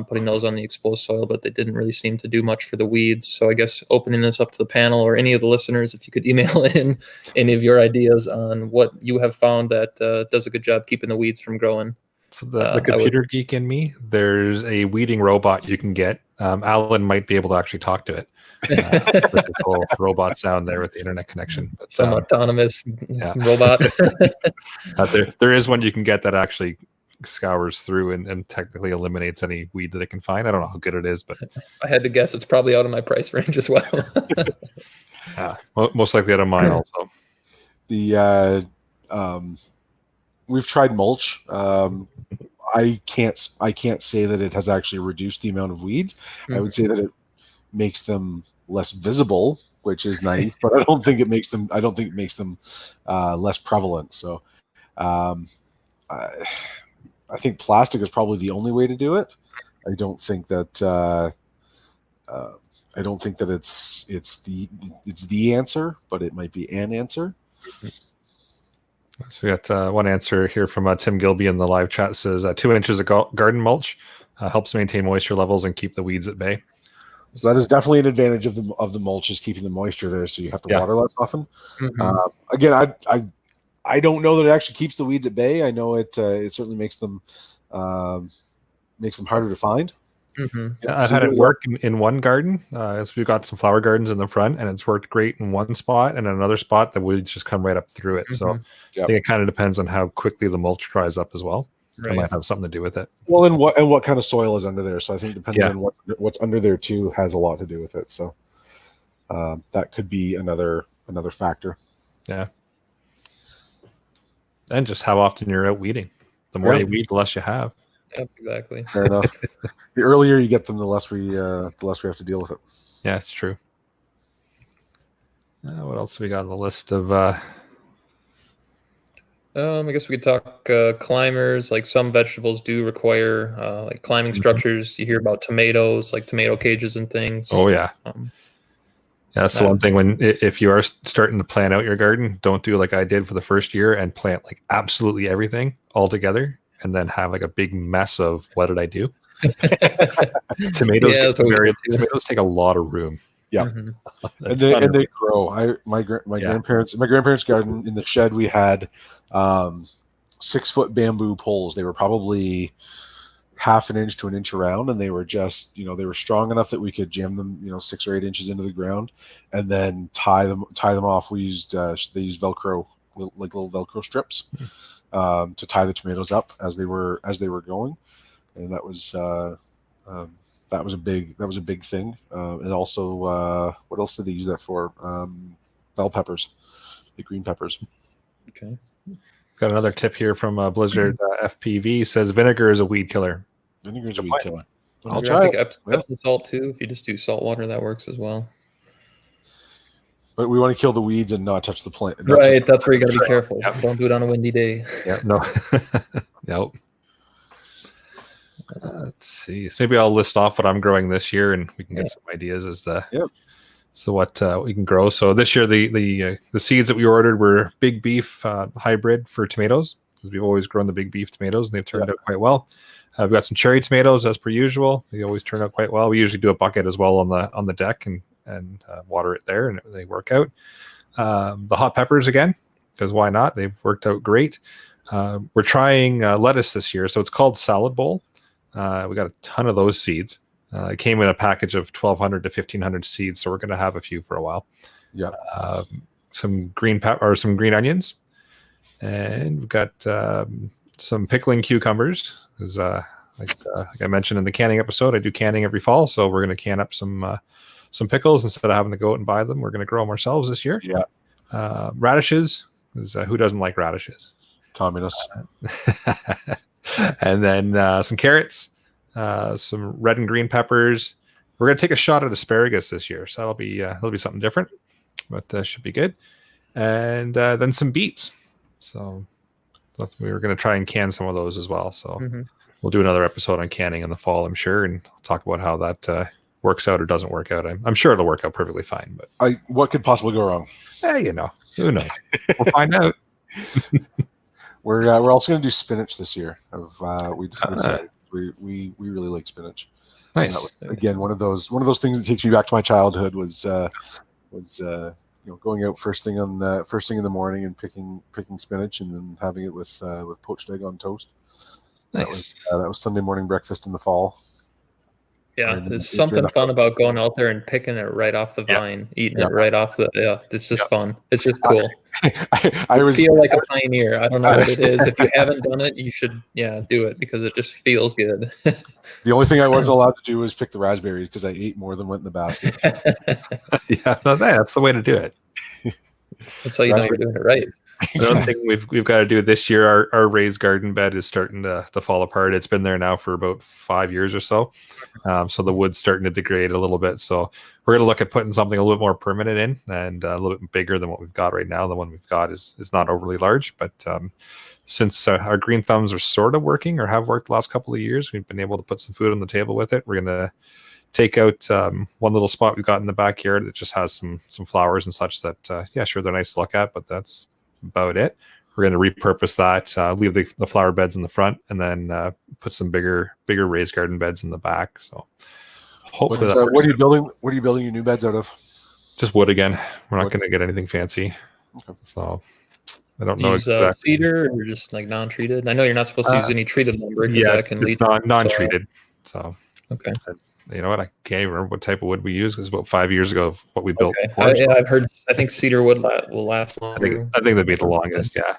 putting those on the exposed soil, but they didn't really seem to do much for the weeds. So I guess opening this up to the panel or any of the listeners, if you could email in any of your ideas on what you have found that does a good job keeping the weeds from growing. So the computer geek in me, there's a weeding robot you can get. Alan might be able to actually talk to it with this whole robot sound there with the internet connection. But, some autonomous robot. There is one you can get that actually scours through and technically eliminates any weed that it can find. I don't know how good it is, but I had to guess it's probably out of my price range as well. Most likely out of mine also. We've tried mulch. I can't say that it has actually reduced the amount of weeds. Mm-hmm. I would say that it makes them less visible, which is nice, but I don't think it makes them less prevalent. So I think plastic is probably the only way to do it. I don't think that it's the answer, but it might be an answer. So we got one answer here from Tim Gilby in the live chat. Says 2 inches of garden mulch helps maintain moisture levels and keep the weeds at bay. So that is definitely an advantage of the mulch, is keeping the moisture there, so you have to water less often. Again, I don't know that it actually keeps the weeds at bay. I know it certainly makes them harder to find. I've had it work in one garden. As we've got some flower gardens in the front, and it's worked great in one spot, and in another spot the weeds just come right up through it. So I think it kind of depends on how quickly the mulch dries up as well. It might have something to do with it. Well, and what kind of soil is under there. So I think depending on what's under there too has a lot to do with it. So that could be another factor. Yeah. And just how often you're out weeding. The more you weed, the less you have. Yep, exactly. Fair enough. The earlier you get them, the less we have to deal with it. Yeah, it's true. What else we got on the list of? I guess we could talk climbers. Like some vegetables do require like climbing structures. You hear about tomatoes, like tomato cages and things. Oh yeah. That's the one thing if you are starting to plan out your garden, don't do like I did for the first year and plant like absolutely everything all together and then have like a big mess of what did I do? Tomatoes take a lot of room. Yeah, and they grow. My grandparents' garden, in the shed we had 6-foot bamboo poles. They were probably half an inch to an inch around, and they were just they were strong enough that we could jam them 6 or 8 inches into the ground, and then tie them off. We used they used Velcro, like little Velcro strips, to tie the tomatoes up as they were going, and that was a big thing. And also, what else did they use that for? Bell peppers, the green peppers. Okay. Got another tip here from Blizzard FPV. Says vinegar is a weed killer. Vinegar is a weed killer. I'll try it. Epsom salt too. If you just do salt water, that works as well. But we want to kill the weeds and not touch the plant. Right. That's where you got to be careful. Yep. Don't do it on a windy day. Yeah. No. Nope. Let's see. So maybe I'll list off what I'm growing this year, and we can get some ideas as to what we can grow. So this year, the seeds that we ordered were big beef hybrid for tomatoes, because we've always grown the big beef tomatoes, and they've turned out quite well. We've got some cherry tomatoes as per usual. They always turn out quite well. We usually do a bucket as well on the deck and water it there, and they work out. The hot peppers again, because why not? They've worked out great. We're trying lettuce this year, so it's called Salad Bowl. We got a ton of those seeds. It came in a package of 1,200 to 1,500 seeds, so we're going to have a few for a while. Yeah, some green some green onions, and we've got some pickling cucumbers. Because like I mentioned in the canning episode, I do canning every fall, so we're going to can up some pickles instead of having to go out and buy them. We're going to grow them ourselves this year. Yeah, radishes. Who doesn't like radishes? Communists. And then some carrots, some red and green peppers. We're going to take a shot at asparagus this year, so that'll be something different, but should be good. And then some beets. So we were going to try and can some of those as well. So we'll do another episode on canning in the fall, I'm sure, and talk about how that works out or doesn't work out. I'm sure it'll work out perfectly fine. But what could possibly go wrong? Who knows? We'll find out. We're also going to do spinach this year. We really like spinach. Nice. That was, again, one of those things that takes me back to my childhood was going out first thing in the morning and picking spinach and then having it with poached egg on toast. Nice. That was Sunday morning breakfast in the fall. Yeah, there's something fun about going out there and picking it right off the vine, eating it right off the. Yeah, it's just fun. It's just cool. I feel like a pioneer. I don't know what it is. If you haven't done it, you should do it because it just feels good. The only thing I wasn't allowed to do was pick the raspberries because I ate more than went in the basket. That's the way to do it. That's how you know you're doing it right. Another thing we've got to do this year, our raised garden bed is starting to fall apart. It's been there now for about 5 years or so. So the wood's starting to degrade a little bit. So we're going to look at putting something a little bit more permanent in and a little bit bigger than what we've got right now. The one we've got is not overly large, but since our green thumbs are sort of working or have worked the last couple of years, we've been able to put some food on the table with it. We're going to take out one little spot we've got in the backyard that just has some flowers and such that, yeah, sure, they're nice to look at, but that's about it. We're going to repurpose that, leave the flower beds in the front, and then put some bigger raised garden beds in the back. So hopefully what are you building? What are you building your new beds out of? Just wood again. We're not going to get anything fancy. Okay. So I don't know exactly. Cedar or just like non-treated? I know you're not supposed to use any treated lumber because that can lead to non-treated. So okay. You know what? I can't even remember what type of wood we used because about 5 years ago of what we built. Okay. I've heard. I think cedar wood will last longer. I think that'd be the longest. Yeah.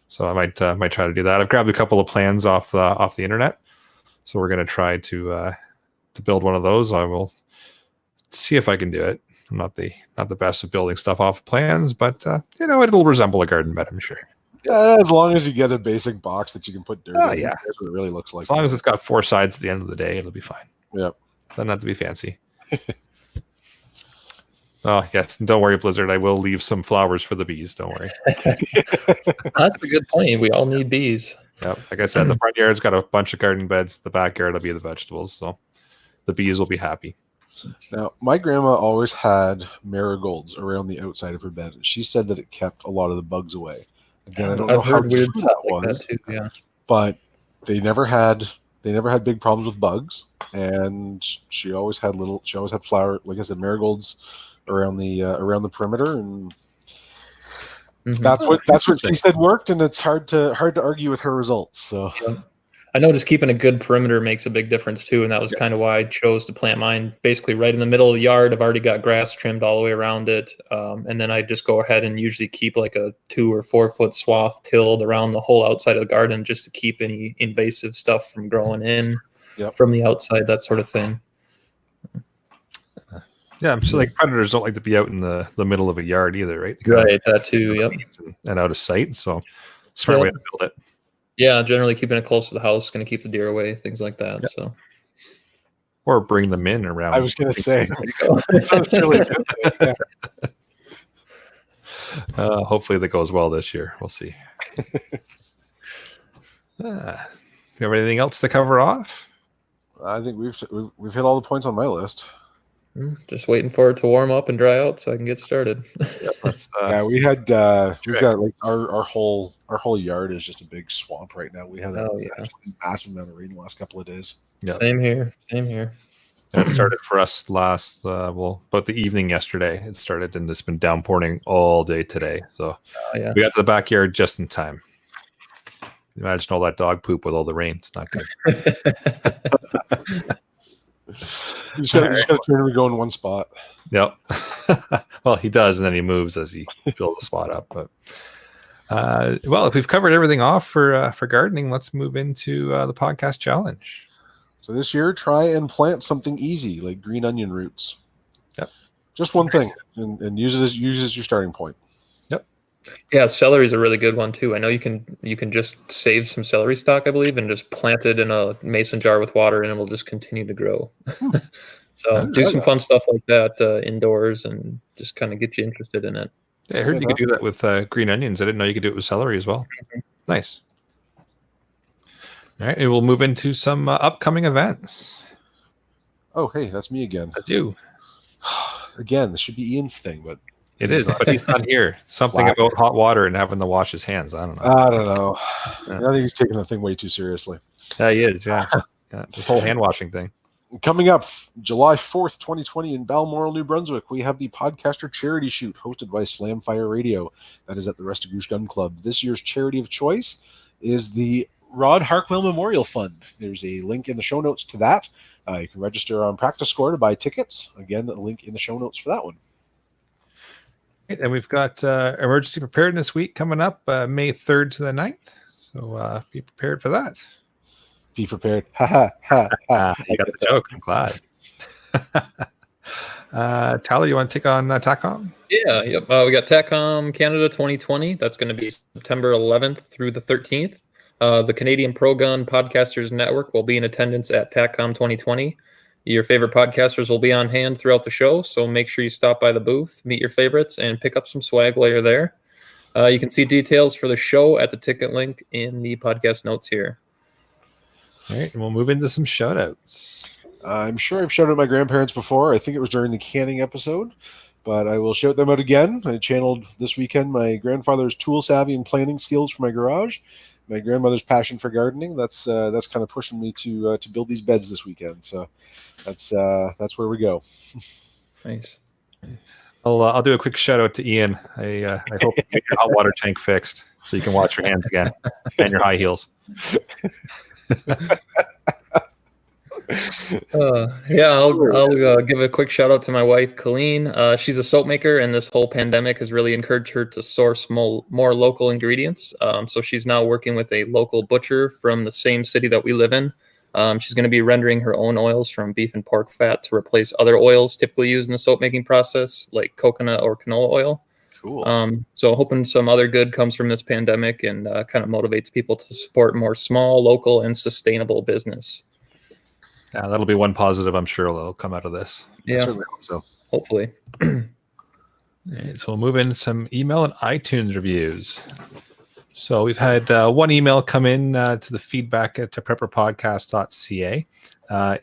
So I might try to do that. I've grabbed a couple of plans off the internet, so we're going to try to build one of those. I will see if I can do it. I'm not the best at building stuff off of plans, but it'll resemble a garden bed, I'm sure. Yeah, as long as you get a basic box that you can put dirt in. Yeah, that's what it really looks like. As long as it's got 4 sides at the end of the day, it'll be fine. Yeah, doesn't have to be fancy. Oh yes, don't worry, Blizzard. I will leave some flowers for the bees. Don't worry. That's a good point. We all need bees. Yep. Like I said, the front yard's got a bunch of garden beds. The backyard will be the vegetables. So the bees will be happy. Now, my grandma always had marigolds around the outside of her bed. She said that it kept a lot of the bugs away. Again, I don't know how true that was, too, yeah. But they never had big problems with bugs, and she always had flower, like I said, marigolds around the perimeter, and that's what she said worked, and it's hard to argue with her results. So. Yeah. I noticed keeping a good perimeter makes a big difference too, and that was kind of why I chose to plant mine basically right in the middle of the yard. I've already got grass trimmed all the way around it, and then I just go ahead and usually keep like a 2 or 4 foot swath tilled around the whole outside of the garden just to keep any invasive stuff from growing in from the outside, that sort of thing. Yeah, I'm sure like predators don't like to be out in the middle of a yard either, right? Right, that too, yep. And out of sight, so smart way to build it. Yeah, generally keeping it close to the house, going to keep the deer away, things like that. Yep. So, or bring them in around. I was going to say, it sounds silly. Hopefully that goes well this year. We'll see. You have anything else to cover off? I think we've hit all the points on my list. Just waiting for it to warm up and dry out so I can get started. We've got like our whole yard is just a big swamp right now. We had a massive amount of rain the last couple of days. Yep. Same here. It started for us last about the evening yesterday. It started and it's been downpouring all day today. So we got to the backyard just in time. Imagine all that dog poop with all the rain. It's not good. You just got to turn him to go in one spot. Yep. Well, he does, and then he moves as he fills the spot up. But if we've covered everything off for gardening, let's move into the podcast challenge. So this year, try and plant something easy like green onion roots. Yep. Just one thing, and use it as your starting point. Yeah, celery is a really good one too. I know you can just save some celery stock, I believe, and just plant it in a mason jar with water, and it will just continue to grow. So do some fun stuff like that indoors, and just kind of get you interested in it. Yeah, I heard you could do that with green onions. I didn't know you could do it with celery as well. Mm-hmm. Nice. All right, and we'll move into some upcoming events. Oh, hey, that's me again. That's you. Again, this should be Ian's thing, but. It is, but he's not here. Something about hot water and having to wash his hands. I don't know. I think he's taking the thing way too seriously. Yeah, he is, yeah. This whole hand washing thing. Coming up July 4th, 2020 in Balmoral, New Brunswick, we have the Podcaster Charity Shoot hosted by Slamfire Radio. That is at the Restigouche Gun Club. This year's charity of choice is the Rod Harkwell Memorial Fund. There's a link in the show notes to that. You can register on Practice Score to buy tickets. Again, a link in the show notes for that one. And we've got Emergency Preparedness Week coming up May 3rd to the 9th. So be prepared for that. Be prepared. Ha ha ha ha. You got the joke. I'm glad. Tyler, you want to take on TACCOM? Yeah. Yep. We got TACCOM Canada 2020. That's going to be September 11th through the 13th. The Canadian Pro Gun Podcasters Network will be in attendance at TACCOM 2020. Your favorite podcasters will be on hand throughout the show, so make sure you stop by the booth, meet your favorites, and pick up some swag while you're there. You can see details for the show at the ticket link in the podcast notes here. All right, and we'll move into some shout-outs. I'm sure I've shouted out my grandparents before. I think it was during the canning episode, but I will shout them out again. I channeled this weekend my grandfather's tool savvy and planning skills for my garage, my grandmother's passion for gardening. That's kind of pushing me to build these beds this weekend. So that's where we go. Nice. I'll do a quick shout out to Ian. I hope you get your hot water tank fixed so you can wash your hands again and your high heels. I'll give a quick shout out to my wife, Colleen. She's a soap maker, and this whole pandemic has really encouraged her to source more local ingredients. So she's now working with a local butcher from the same city that we live in. She's going to be rendering her own oils from beef and pork fat to replace other oils typically used in the soap making process, like coconut or canola oil. Cool. So hoping some other good comes from this pandemic and kind of motivates people to support more small, local, and sustainable business. Yeah, that'll be one positive I'm sure will come out of this. Yeah, I certainly hope so. Hopefully. Right, so we'll move into some email and iTunes reviews. So we've had one email come in to the feedback at prepperpodcast.ca.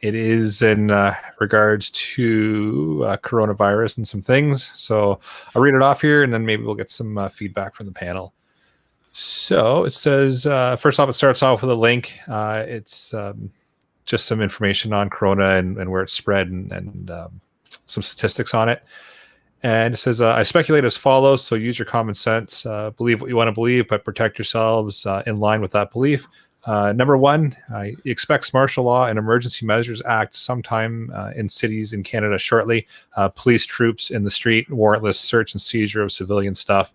It is in regards to coronavirus and some things. So I'll read it off here, and then maybe we'll get some feedback from the panel. So it says, first off, it starts off with a link. It's just some information on corona and where it's spread and some statistics on it. And it says, I speculate as follows, so use your common sense. Believe what you want to believe, but protect yourselves in line with that belief. Number one, it expects martial law and emergency measures act sometime in cities in Canada shortly. Police troops in the street, warrantless search and seizure of civilian stuff.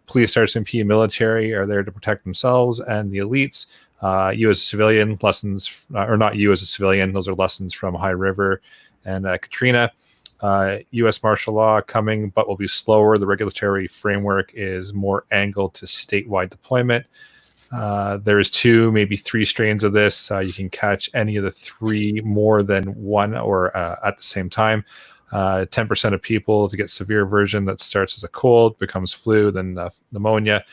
Police, RCMP, and military are there to protect themselves and the elites. You as a civilian, lessons, or not you as a civilian, those are lessons from High River and Katrina. U.S. martial law coming, but will be slower. The regulatory framework is more angled to statewide deployment. There's 2, maybe 3 strains of this. You can catch any of the 3 more than one or at the same time. 10% of people to get severe version that starts as a cold, becomes flu, then pneumonia.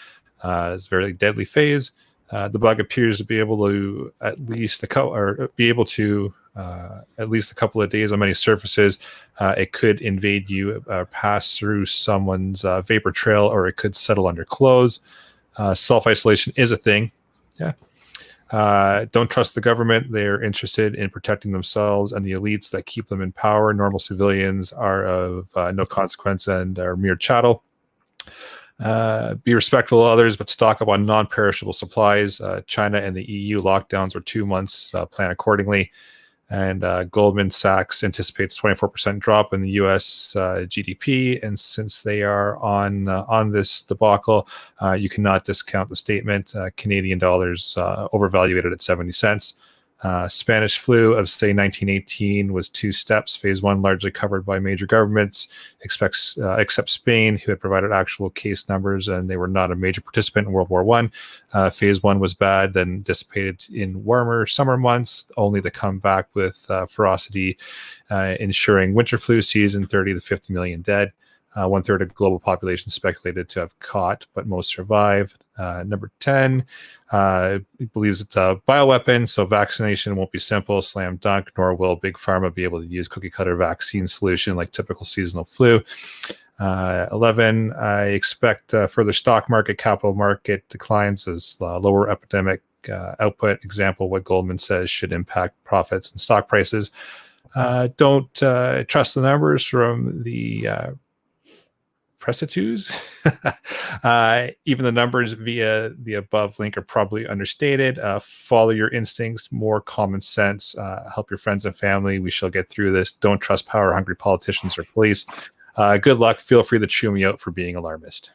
It's a very deadly phase. The bug appears to be able to at least a couple of days on many surfaces. It could invade you, pass through someone's vapor trail, or it could settle under clothes. Self-isolation is a thing. Yeah. Don't trust the government. They're interested in protecting themselves and the elites that keep them in power. Normal civilians are of no consequence and are mere chattel. Be respectful of others, but stock up on non-perishable supplies. China and the EU lockdowns are 2 months. Plan accordingly. And Goldman Sachs anticipates 24% drop in the U.S. GDP. And since they are on this debacle, you cannot discount the statement. Canadian dollars overvaluated at 70 cents. Spanish flu of, say, 1918 was 2 steps. Phase 1 largely covered by major governments, except Spain, who had provided actual case numbers, and they were not a major participant in World War I. Phase 1 was bad, then dissipated in warmer summer months, only to come back with ferocity, ensuring winter flu season, 30 to 50 million dead. 1/3 of global population speculated to have caught, but most survived. Number 10 believes it's a bioweapon, so vaccination won't be simple, slam dunk, nor will Big Pharma be able to use cookie cutter vaccine solution like typical seasonal flu. 11, I expect further stock market, capital market declines as lower epidemic output. Example, what Goldman says should impact profits and stock prices. Don't trust the numbers from the Precitus. Even the numbers via the above link are probably understated. Follow your instincts, more common sense. Help your friends and family. We shall get through this. Don't trust power-hungry politicians or police. Good luck. Feel free to chew me out for being alarmist.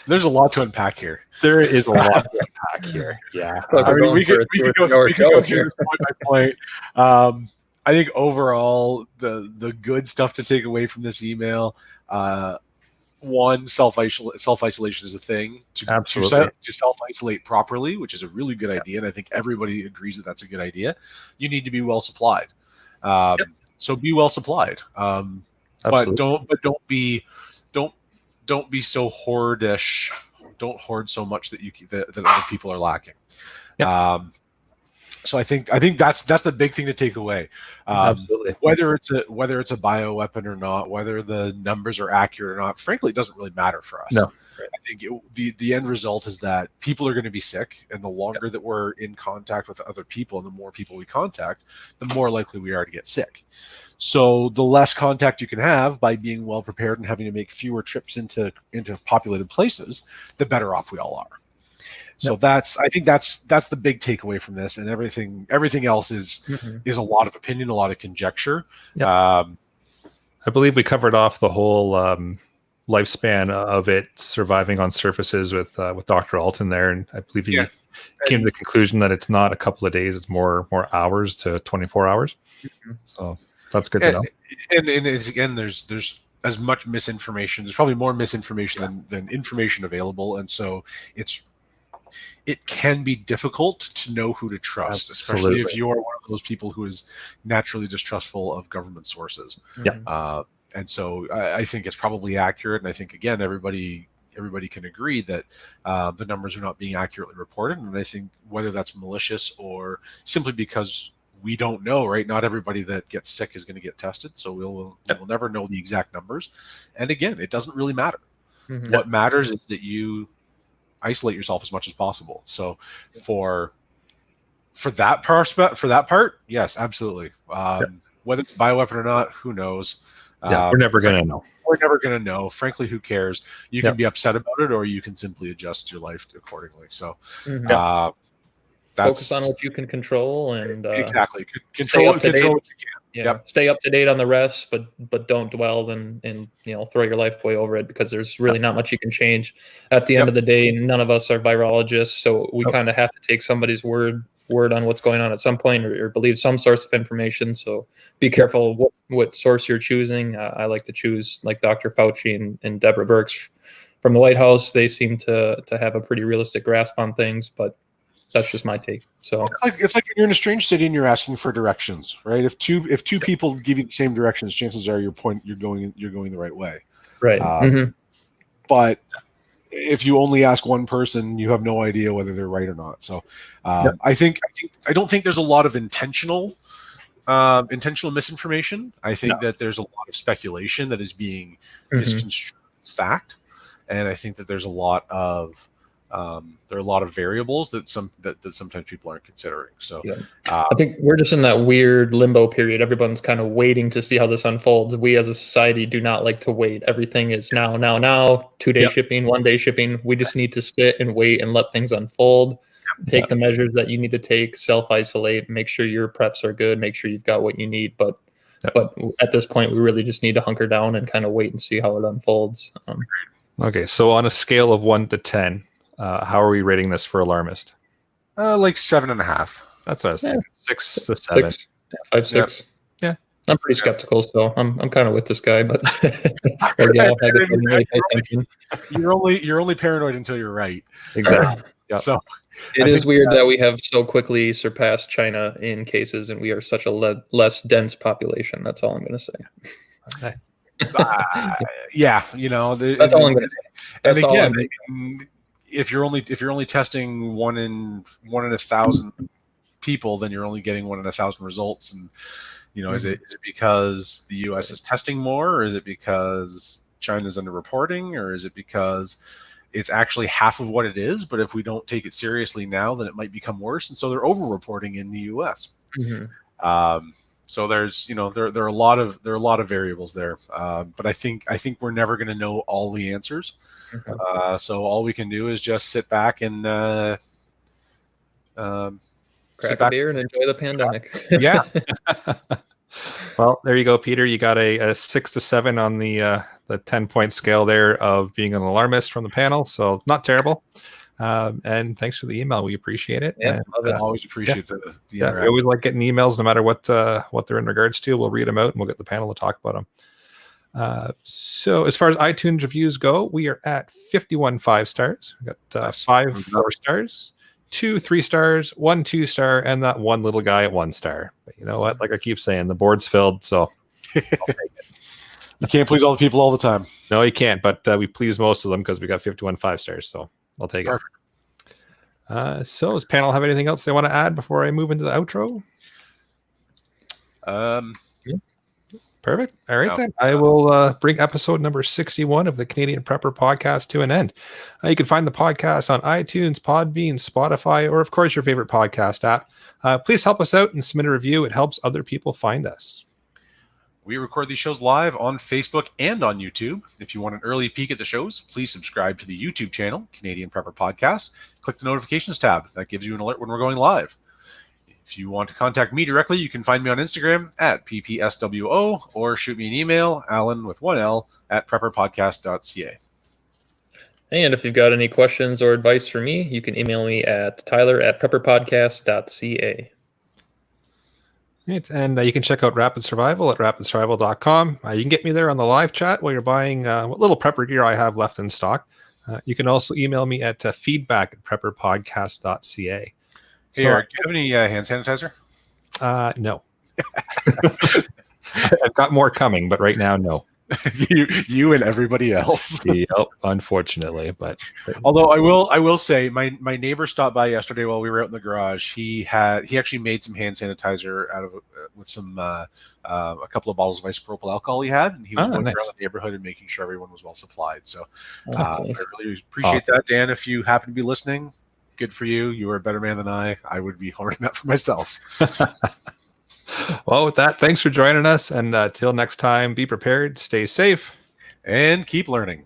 There's a lot to unpack here. There is a lot to unpack here. Yeah. I mean, we could go through this point by point. I think overall, the good stuff to take away from this email, one, self-isolation is a thing. To self-isolate properly, which is a really good idea, and I think everybody agrees that that's a good idea. You need to be well supplied. So be well supplied. But don't be so hoardish. Don't hoard so much that other people are lacking. So I think that's the big thing to take away. Absolutely. Whether it's a bioweapon or not, whether the numbers are accurate or not, frankly, it doesn't really matter for us. No. I think the end result is that people are going to be sick, and the longer that we're in contact with other people, and the more people we contact, the more likely we are to get sick. So the less contact you can have by being well prepared and having to make fewer trips into populated places, the better off we all are. So I think that's the big takeaway from this, and everything else is a lot of opinion, a lot of conjecture. Yep. I believe we covered off the whole lifespan of it surviving on surfaces with Dr. Alton there, and I believe he came to the conclusion that it's not a couple of days; it's more hours to 24 hours. So that's good to know. And it's, again, there's as much misinformation. There's probably more misinformation than information available, and so it can be difficult to know who to trust, especially if you are one of those people who is naturally distrustful of government sources. Yeah. And so I think it's probably accurate. And I think, again, everybody can agree that the numbers are not being accurately reported. And I think whether that's malicious or simply because we don't know, right? Not everybody that gets sick is going to get tested. So we'll never know the exact numbers. And again, it doesn't really matter. What matters is that you isolate yourself as much as possible. So for that part, yes, absolutely. Whether it's a bioweapon or not, who knows? We're never going to know. We're never going to know. Frankly, who cares? You can be upset about it, or you can simply adjust your life accordingly. So focus on what you can control, and exactly control what you can. Stay up to date on the rest, but don't dwell and throw your life away over it, because there's really not much you can change. At the end of the day, none of us are virologists, so we kind of have to take somebody's word on what's going on at some point, or believe some source of information. So be careful what source you're choosing. I like to choose like Dr. Fauci and Deborah Birx from the White House. They seem to have a pretty realistic grasp on things, but that's just my take. So it's like when you're in a strange city and you're asking for directions, right? If two people give you the same directions, chances are you're going the right way. Right. But if you only ask one person, you have no idea whether they're right or not. So I don't think there's a lot of intentional misinformation. I think that there's a lot of speculation that is being misconstrued as fact, and I think that there's a lot of variables that sometimes people aren't considering. So I think we're just in that weird limbo period. Everyone's kind of waiting to see how this unfolds. We as a society do not like to wait. Everything is now, 2-day shipping, 1-day shipping. We just need to sit and wait and let things unfold. Take the measures that you need to take, self-isolate, make sure your preps are good, make sure you've got what you need. But at this point, we really just need to hunker down and kind of wait and see how it unfolds. Okay, so on a scale of 1 to 10, how are we rating this for alarmist? Like 7.5. That's what I was thinking. 6 to 7. 5, 6. Yeah. I'm pretty skeptical, so I'm kind of with this guy, but or gal, I guess I'm really paying attention. You're only paranoid until you're right. Exactly. Yep. So it is weird that we have so quickly surpassed China in cases, and we are such a less dense population. That's all I'm going to say. Okay. That's all I'm going to say. And again, if you're only testing one in 1,000 people, then you're only getting 1 in 1,000 results. And is it because the U.S. is testing more, or is it because China's underreporting, or is it because it's actually half of what it is? But if we don't take it seriously now, then it might become worse, and so they're overreporting in the U.S. So there's there are a lot of variables there, but I think we're never going to know all the answers. So all we can do is just sit back and crack a beer and enjoy the pandemic. Yeah. Well, there you go, Peter. You got a 6 to 7 on the 10-point scale there of being an alarmist from the panel. So not terrible. And thanks for the email. We appreciate it. Yeah, and, always appreciate the we always like getting emails, no matter what they're in regards to. We'll read them out and we'll get the panel to talk about them. So as far as iTunes reviews go, we are at 51 5-stars. We got 5 4-stars, 2 3-stars, 1 2-star, and that one little guy at 1 star. But you know what? Like I keep saying, the board's filled, so I'll take it. You can't please all the people all the time. No, you can't. But we please most of them because we got 51 5-stars. So I'll take it. So does panel have anything else they want to add before I move into the outro? Perfect. All right, then. I will bring episode number 61 of the Canadian Prepper Podcast to an end. You can find the podcast on iTunes, Podbean, Spotify, or, of course, your favorite podcast app. Please help us out and submit a review. It helps other people find us. We record these shows live on Facebook and on YouTube. If you want an early peek at the shows, please subscribe to the YouTube channel, Canadian Prepper Podcast. Click the notifications tab. That gives you an alert when we're going live. If you want to contact me directly, you can find me on Instagram at ppswo or shoot me an email, Alan with 1L at prepperpodcast.ca. And if you've got any questions or advice for me, you can email me at tyler@prepperpodcast.ca. Right, and you can check out Rapid Survival at rapidsurvival.com. You can get me there on the live chat while you're buying what little prepper gear I have left in stock. You can also email me at feedback@prepperpodcast.ca. Hey, Eric, do you have any hand sanitizer? No. I've got more coming, but right now, no. you and everybody else. Yep, unfortunately. But although I will say, my neighbor stopped by yesterday while we were out in the garage. He actually made some hand sanitizer out of with some a couple of bottles of isopropyl alcohol he had, and he was going around the neighborhood and making sure everyone was well supplied. So nice. I really appreciate that, Dan. If you happen to be listening, good for you. You are a better man than I. I would be honoring that for myself. Well, with that, thanhanks for joining us. And till next time, be prepared, stay safe, and keep learning.